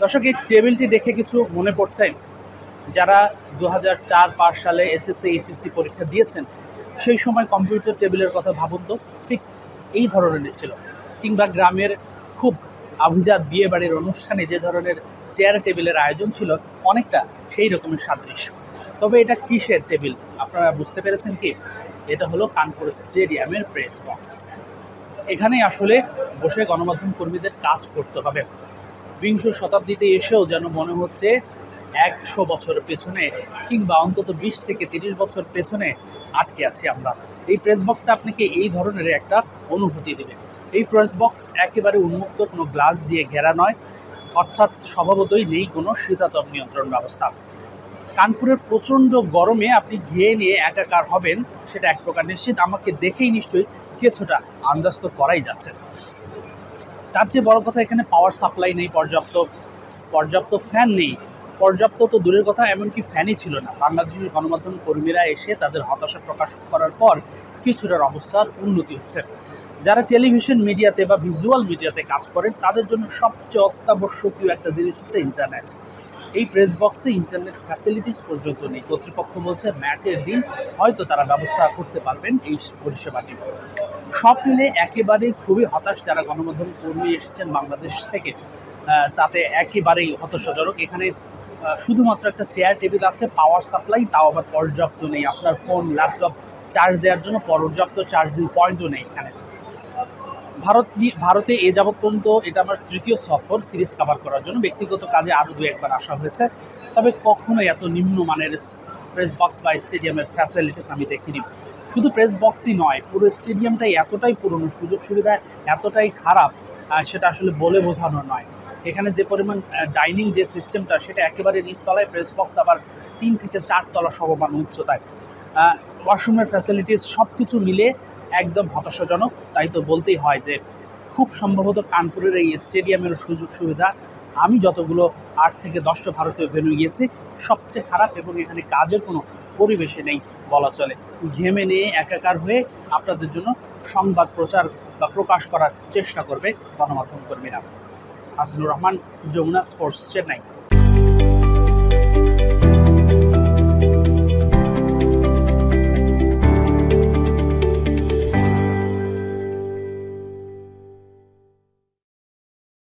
দর্শক, এই টেবিলটি দেখে কিছু মনে পড়ছে? যারা 2004-05 সালে এসএসসি এইচএসসি পরীক্ষা দিয়েছেন সেই সময় কম্পিউটার টেবিলের কথা ভাবুন তো, ঠিক এই ধরনেরই ছিল। কিংবা গ্রামের খুব আভিজাত বিয়ে বাড়ির অনুষ্ঠানে যে ধরনের চেয়ার টেবিলের আয়োজন ছিল, অনেকটা সেই রকমের সাদৃশ্য। তবে এটা কিসের টেবিল আপনারা বুঝতে পেরেছেন কি? এটা হলো কানপুর স্টেডিয়ামের প্রেস বক্স। এখানে আসলে বসে গণমাধ্যম কর্মীদের কাজ করতে হবে। বিংশ শতাব্দীতে এসেও যেন মনে হচ্ছে 100 বছর পেছনে, কিংবা অন্তত 20 থেকে 30 বছর পেছনে আটকে আছি আমরা। এই প্রেস বক্সটা আপনাকে এই ধরনের একটা অনুভূতি দেবে। এই প্রেস বক্স একেবারে উন্মুক্ত, কোনো গ্লাস দিয়ে ঘেরা নয়, অর্থাৎ স্বভাবতই নেই কোনো শীতাতপ নিয়ন্ত্রণ ব্যবস্থা। কানপুরের প্রচণ্ড গরমে আপনি ঘেয়ে নিয়ে একাকার হবেন, সেটা এক প্রকার নিশ্চিত। আমাকে দেখেই নিশ্চয়ই কিছুটা আন্দাজ তো করাই যাচ্ছে। তার চেয়ে বড় কথা, এখানে পাওয়ার সাপ্লাই নেই, পর্যাপ্ত ফ্যান নেই। পর্যাপ্ত তো দূরের কথা, এমনকি ফ্যানই ছিল না। বাংলাদেশের গণমাধ্যম কর্মীরা এসে তাদের হতাশা প্রকাশ করার পর কিছুটার অবস্থার উন্নতি হচ্ছে। যারা টেলিভিশন মিডিয়াতে বা ভিজুয়াল মিডিয়াতে কাজ করেন তাদের জন্য সবচেয়ে অত্যাবশ্যকীয় একটা জিনিস হচ্ছে ইন্টারনেট। এই প্রেস বক্সে ইন্টারনেট ফ্যাসিলিটিস পর্যন্ত নেই। কর্তৃপক্ষ বলছে ম্যাচের দিন হয়তো তারা ব্যবস্থা করতে পারবেন এই পরিষেবাটি। সব মিলে একেবারে খুবই হতাশ যারা গণমাধ্যম কর্মী এসেছেন বাংলাদেশ থেকে, তাতে একেবারেই হতাশাজনক। এখানে শুধুমাত্র একটা চেয়ার টেবিল আছে, পাওয়ার সাপ্লাই তাও আবার পর্যাপ্ত নেই। আপনার ফোন ল্যাপটপ চার্জ দেওয়ার জন্য পর্যাপ্ত চার্জিং পয়েন্টও নেই এখানে। ভারতে এ যাবৎ পর্যন্ত এটা আমার তৃতীয় সফর সিরিজ কভার করার জন্য। ব্যক্তিগত কাজে আরও 2-1 আসা হয়েছে, তবে কখনোই এত নিম্নমানের প্রেস বক্স বা স্টেডিয়ামের ফ্যাসিলিটিস আমি দেখিনি। শুধু প্রেস বক্সই নয়, পুরো স্টেডিয়ামটাই এতটাই পুরনো, সুযোগ সুবিধা এতটাই খারাপ, সেটা আসলে বলে বোঝানো নয়। এখানে যে পরিমাণ ডাইনিং যে সিস্টেমটা, সেটা একেবারে নিচতলায়, প্রেস বক্স আবার 3 থেকে 4 তলা সমমান উচ্চতায়। ওয়াশরুমের ফ্যাসিলিটিস সব কিছু মিলে একদম হতাশাজনক। তাই তো বলতেই হয় যে খুব সম্ভবত কানপুরের এই স্টেডিয়ামের সুযোগ সুবিধা আমি যতগুলো 8 থেকে 10টা ভারতীয় ভেন্যু গিয়েছি সবচেয়ে খারাপ, এবং এখানে কাজের কোনো পরিবেশে নেই বলা চলে। ঘেমে নিয়ে একাকার হয়ে আপনাদের জন্য সংবাদ প্রচার বা প্রকাশ করার চেষ্টা করবে গণমাধ্যম কর্মীরা। হাসানুর রহমান, যমুনা স্পোর্টস, চেন্নাই।